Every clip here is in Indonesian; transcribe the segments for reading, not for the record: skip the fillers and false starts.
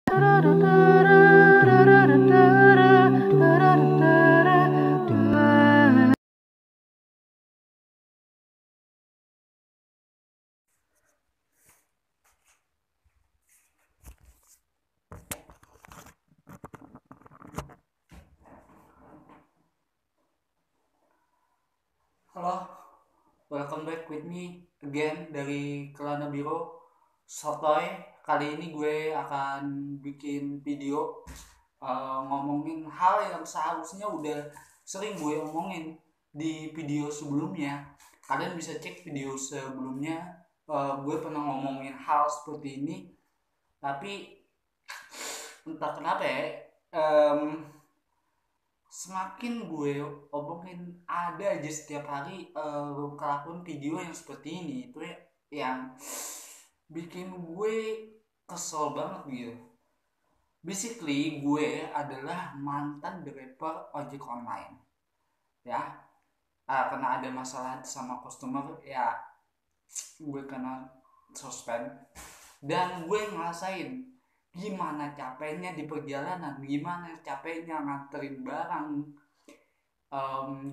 Halo, welcome back with me again dari Kelana Biro Sotoy. Kali ini gue akan bikin video ngomongin hal yang seharusnya udah sering gue omongin di video sebelumnya. Kalian bisa cek video sebelumnya, gue pernah ngomongin hal seperti ini, tapi entah kenapa ya, semakin gue omongin ada aja setiap hari kelakuan video yang seperti ini itu ya, yang bikin gue kesel banget gitu. Basically gue adalah mantan driver ojek online ya. Karena ada masalah sama customer ya, gue kena suspend. Dan gue ngerasain gimana capeknya di perjalanan, gimana capeknya nganterin barang,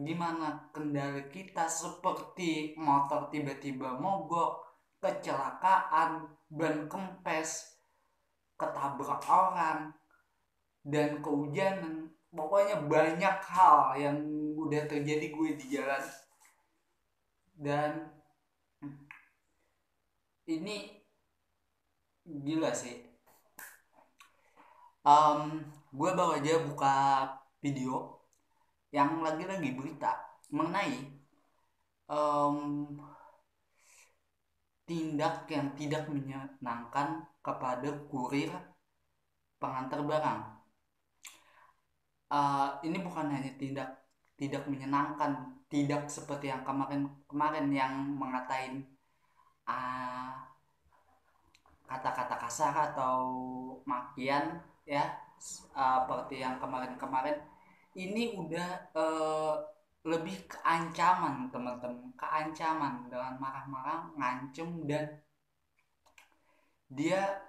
gimana kendala kita seperti motor tiba-tiba mogok, kecelakaan, ban kempes, ketabrak orang, dan kehujanan. Pokoknya banyak hal yang udah terjadi gue di jalan. Dan ini gila sih. Gue baru aja buka video yang lagi-lagi berita mengenai tindak yang tidak menyenangkan kepada kurir pengantar barang. Ini bukan hanya tindak tidak menyenangkan, tidak seperti yang kemarin yang mengatain uh, kata-kata kasar atau makian ya, seperti yang kemarin-kemarin. Ini udah lebih ke ancaman teman-teman, keancaman dengan marah-marah, ngancem, dan dia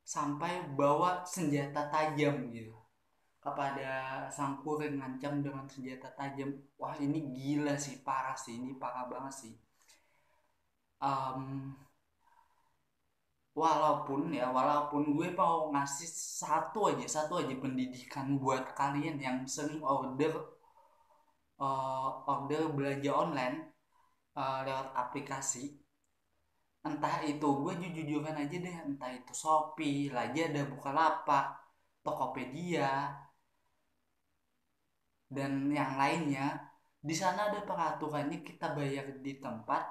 sampai bawa senjata tajam gitu kepada sang kurir, ngancam dengan senjata tajam. Wah, ini gila sih, parah sih, ini parah banget sih. um, walaupun gue mau ngasih satu aja pendidikan buat kalian yang sering order belanja online lewat aplikasi. Entah itu, gue jujur-jujuran aja deh, entah itu Shopee, Lazada, Bukalapak, Tokopedia, dan yang lainnya. Di sana ada peraturannya, kita bayar di tempat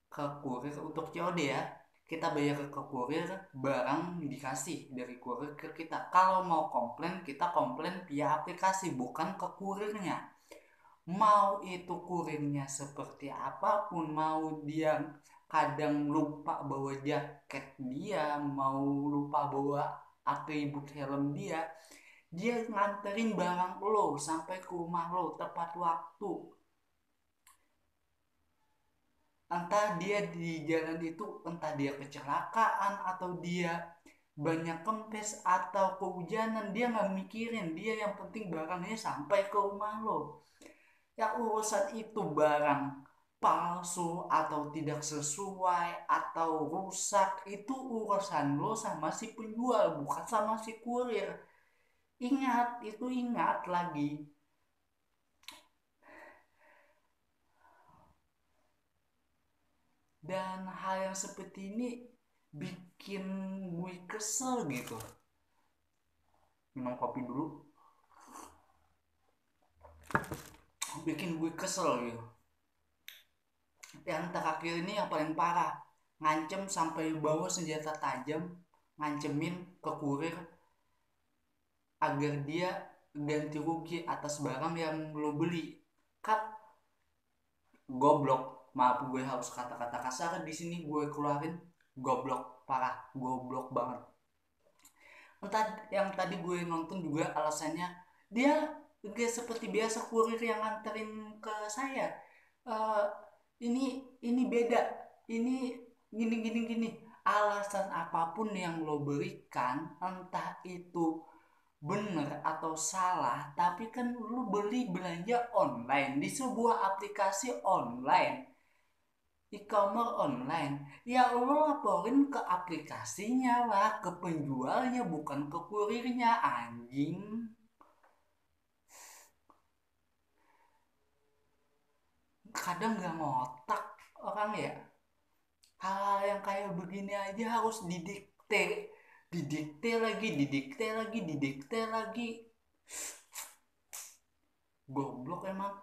ke kurir untuk COD ya. Kita bayar ke kurir, barang dikasih dari kurir ke kita. Kalau mau komplain, kita komplain via aplikasi, bukan ke kurirnya. Mau itu kurirnya seperti apapun, mau dia kadang lupa bawa jaket, dia mau lupa bawa atribut helm, dia nganterin barang lo sampai ke rumah lo tepat waktu. Entah dia di jalan itu, entah dia kecelakaan atau dia banyak kempes atau kehujanan, dia nggak mikirin, dia yang penting barangnya sampai ke rumah lo. Ya urusan itu barang palsu atau tidak sesuai atau rusak, itu urusan lo sama si penjual, bukan sama si kurir. Ingat, itu ingat lagi. Dan hal yang seperti ini bikin gue kesel gitu. Minum kopi dulu. Bikin gue kesel gitu. Yang terakhir ini yang paling parah, ngancem sampai bawa senjata tajam, ngancemin ke kurir agar dia ganti rugi atas barang yang lo beli. Kat, goblok. Maaf, gue harus kata-kata kasar di sini gue keluarin. Goblok parah, goblok banget. Entah, yang tadi gue nonton juga alasannya, dia gak seperti biasa kurir yang nganterin ke saya. Eh, ini beda, ini gini gini gini. alasan apapun yang lo berikan, entah itu bener atau salah, tapi kan lo beli belanja online di sebuah aplikasi online, e-commerce online, ya lo laporin ke aplikasinya lah, ke penjualnya, bukan ke kurirnya, anjing. Kadang gak ngotak orang ya. Hal yang kayak begini aja harus didikte, didikte lagi, didikte lagi, didikte lagi. Goblok emang.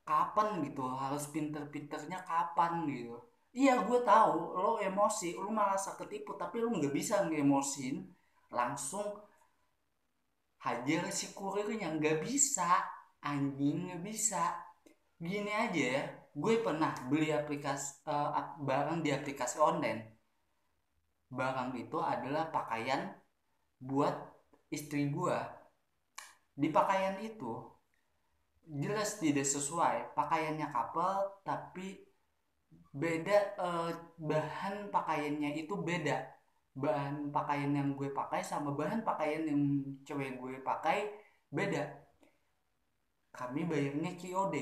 Kapan gitu, harus pinter-pinternya kapan gitu. Iya, gue tahu lo emosi, lo merasa ketipu, tapi lo nggak bisa ngemosin langsung hajar si kurirnya, nggak bisa, anjing, nggak bisa. Gini aja ya, gue pernah beli barang di aplikasi online. Barang itu adalah pakaian buat istri gue. Di pakaian itu jelas tidak sesuai, pakaiannya couple tapi beda, bahan pakaiannya itu beda. Bahan pakaian yang gue pakai sama bahan pakaian yang cewek gue pakai beda. Kami bayarnya COD,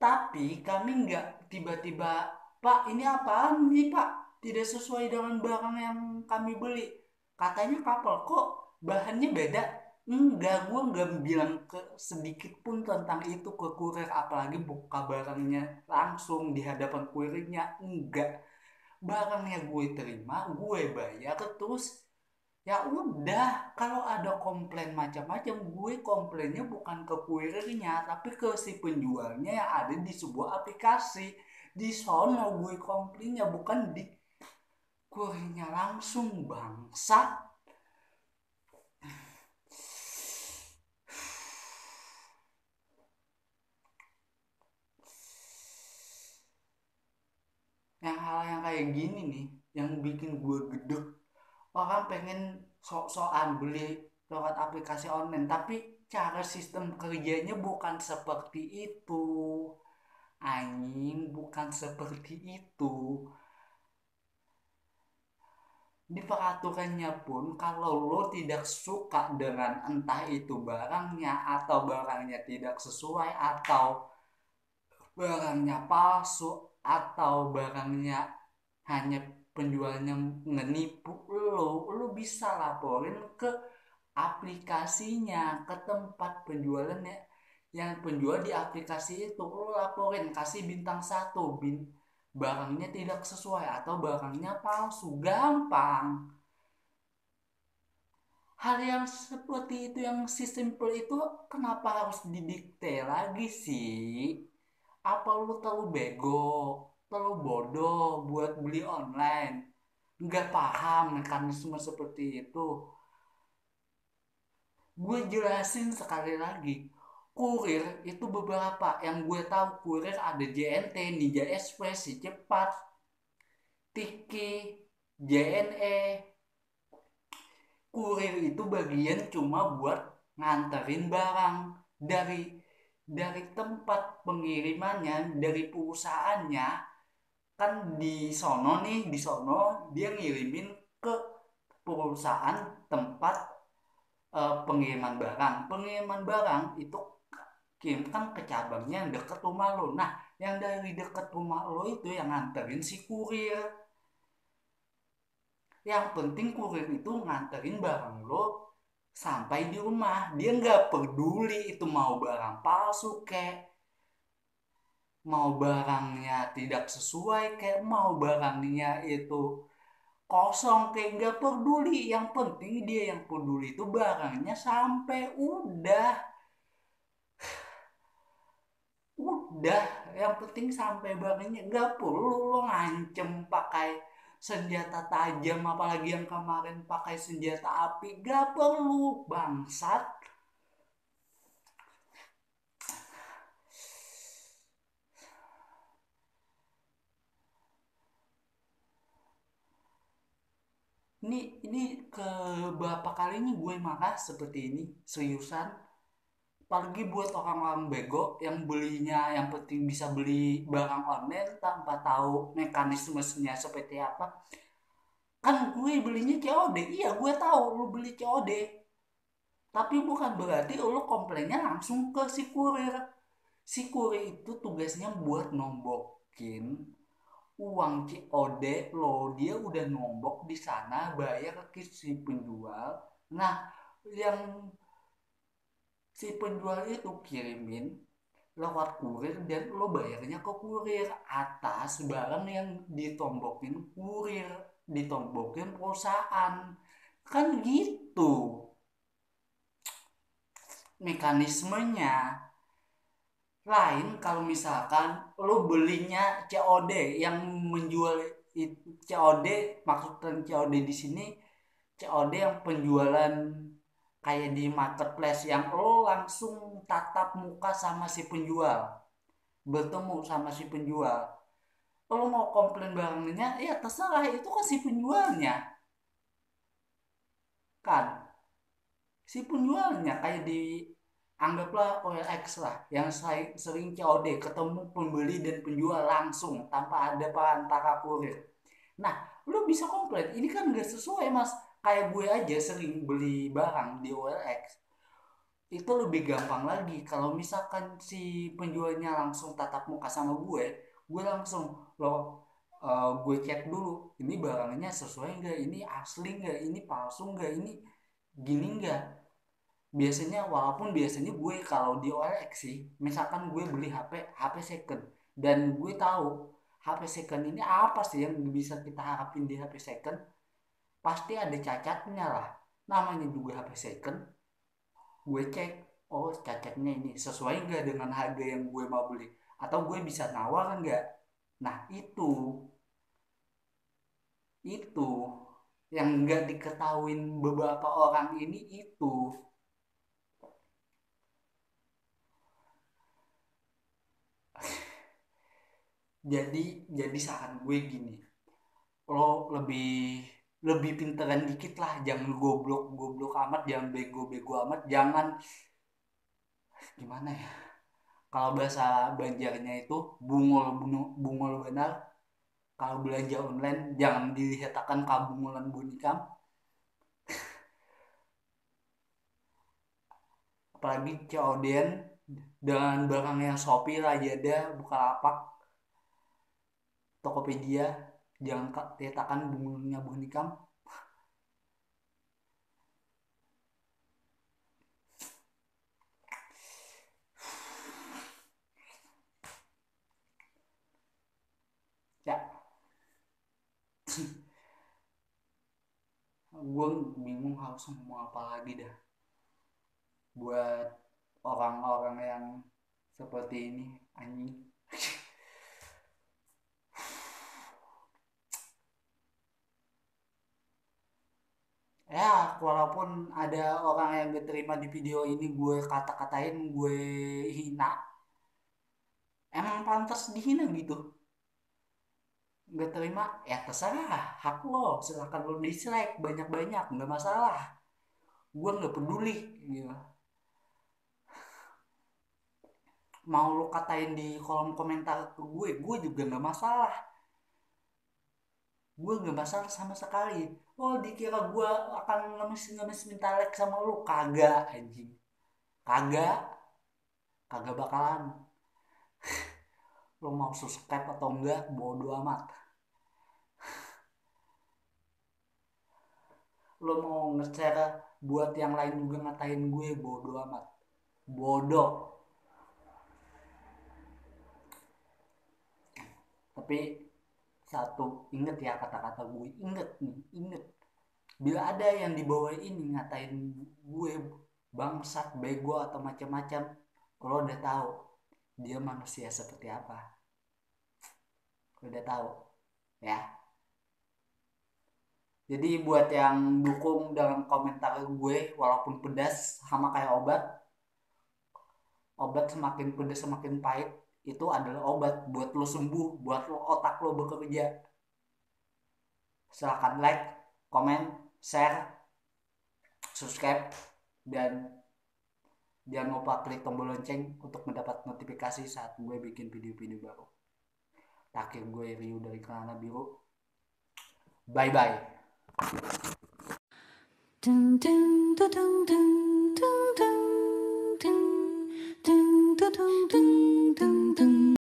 tapi kami nggak tiba-tiba, "Pak, ini apaan nih, Pak? Tidak sesuai dengan barang yang kami beli. Katanya couple, kok bahannya beda?" Enggak, gue nggak bilang ke sedikit pun tentang itu ke kurir, apalagi buka barangnya langsung di hadapan kurirnya. Enggak, barangnya gue terima, gue bayar, terus ya udah. Kalau ada komplain macam-macam, gue komplainnya bukan ke kurirnya tapi ke si penjualnya yang ada di sebuah aplikasi. Di sono gue komplainnya, bukan di kurirnya langsung, bangsa. Yang hal yang kayak gini nih yang bikin gue gedek. Orang pengen sok-sokan beli lewat aplikasi online, tapi cara sistem kerjanya bukan seperti itu, anjing, bukan seperti itu. Di peraturannya pun, kalau lo tidak suka dengan entah itu barangnya, atau barangnya tidak sesuai, atau barangnya palsu, atau barangnya hanya penjualnya ngenipu lo bisa laporin ke aplikasinya, ke tempat penjualannya, yang penjual di aplikasi itu. Lo laporin, kasih bintang 1, barangnya tidak sesuai atau barangnya palsu, gampang. Hal yang seperti itu, yang si simple itu, kenapa harus didikte lagi sih? Apa lu terlalu bego, terlalu bodoh buat beli online? Nggak paham mekanisme seperti itu? Gue jelasin sekali lagi. Kurir itu beberapa yang gue tahu, kurir ada JNT, Ninja Express, si cepat, Tiki, JNE. Kurir itu bagian cuma buat nganterin barang dari tempat pengirimannya, dari perusahaannya. Kan di sono nih, di sono dia ngirimin ke perusahaan tempat, pengiriman barang. Pengiriman barang itu kirimkan ke cabangnya yang deket rumah lo. Nah, yang dari deket rumah lo itu yang nganterin si kurir. Yang penting kurir itu nganterin barang lo sampai di rumah. Dia nggak peduli itu mau barang palsu kek, mau barangnya tidak sesuai kek, mau barangnya itu kosong kayak, nggak peduli. Yang penting dia yang peduli itu barangnya sampai, udah. Yang penting sampai barangnya, nggak perlu lo ngancem pakai senjata tajam, apalagi yang kemarin pakai senjata api, nggak perlu, bangsat. Ini ke berapa kalinya gue marah seperti ini, seriusan. apalagi buat orang-orang bego yang belinya yang penting bisa beli barang online tanpa tahu mekanismenya seperti apa. Kan gue belinya COD, iya gue tahu lu beli COD, tapi bukan berarti lu komplainnya langsung ke si kurir. Si kurir itu tugasnya buat nombokin uang COD lo, dia udah nombok di sana bayar ke si penjual. Nah, yang si penjual itu kirimin lewat kurir dan lo bayarnya ke kurir atas barang yang ditombokin kurir, ditombokin perusahaan. Kan gitu mekanismenya. Lain kalau misalkan lo belinya COD, yang menjual itu COD, maksudnya COD di sini COD yang penjualan kayak di marketplace yang lo langsung tatap muka sama si penjual, bertemu sama si penjual. Lo mau komplain barangnya ya terserah, itu kan si penjualnya, kan si penjualnya. Kayak di, anggaplah OLX lah yang sering COD, ketemu pembeli dan penjual langsung tanpa ada perantara kurir. Nah, lu bisa komplain ini kan gak sesuai mas. Kayak gue aja sering beli barang di OLX, itu lebih gampang lagi kalau misalkan si penjualnya langsung tatap muka sama gue langsung lo, gue cek dulu ini barangnya sesuai nggak, ini asli nggak, ini palsu nggak, ini gini nggak. Biasanya, walaupun biasanya gue kalau di OLX sih, misalkan gue beli HP second dan gue tahu HP second ini apa sih yang bisa kita harapin di HP second, pasti ada cacatnya lah, namanya juga HP second. Gue cek, oh cacatnya ini sesuai nggak dengan harga yang gue mau beli, atau gue bisa nawar nggak. Nah itu yang nggak diketahuin beberapa orang ini itu. Jadi saran gue gini, lo lebih lebih pinteran dikit lah, jangan goblok goblok amat, jangan bego bego amat, jangan, gimana ya, kalau bahasa Banjarnya itu bungul bungul benar. Kalau belanja online jangan dilihatkan kabungulan bunikam, apalagi COD dengan barang yang Shopee, Lazada, Bukalapak, Tokopedia, jangan letakkan bungulnya bunikam. Ya, gue bingung harus ngomong apa lagi dah buat orang-orang yang seperti ini, anjing. Ya, walaupun ada orang yang gak terima di video ini gue kata-katain, gue hina, emang pantas dihina gitu. Gak terima ya terserah, hak lo, silahkan lo dislike banyak-banyak, nggak masalah, gue nggak peduli gitu. Mau lo katain di kolom komentar ke gue juga nggak masalah, gue nggak masalah sama sekali. Oh dikira gue akan ngemis ngemis minta like sama lo, kagak anjing, kagak, kagak bakalan. Lo mau subscribe atau enggak bodo amat, lo mau nge-share buat yang lain juga ngatain gue bodo amat, bodoh. Tapi satu, inget ya kata-kata gue, inget nih, inget, bila ada yang di bawah ini ngatain gue bangsat, bego atau macam-macam, lo udah tahu dia manusia seperti apa, lo udah tahu ya. Jadi buat yang dukung dalam komentar gue, walaupun pedas sama kayak obat, obat semakin pedas semakin pahit, itu adalah obat buat lo sembuh, buat lo otak lo bekerja. Silahkan like, comment, share, subscribe, dan Jangan lupa klik tombol lonceng untuk mendapat notifikasi saat gue bikin video-video baru. Terakhir gue Rio dari Kelana Biru. Bye bye. Dun, dun, dun, dun, dun, dun, dun, dun, dun, dun, dun, dun, dun.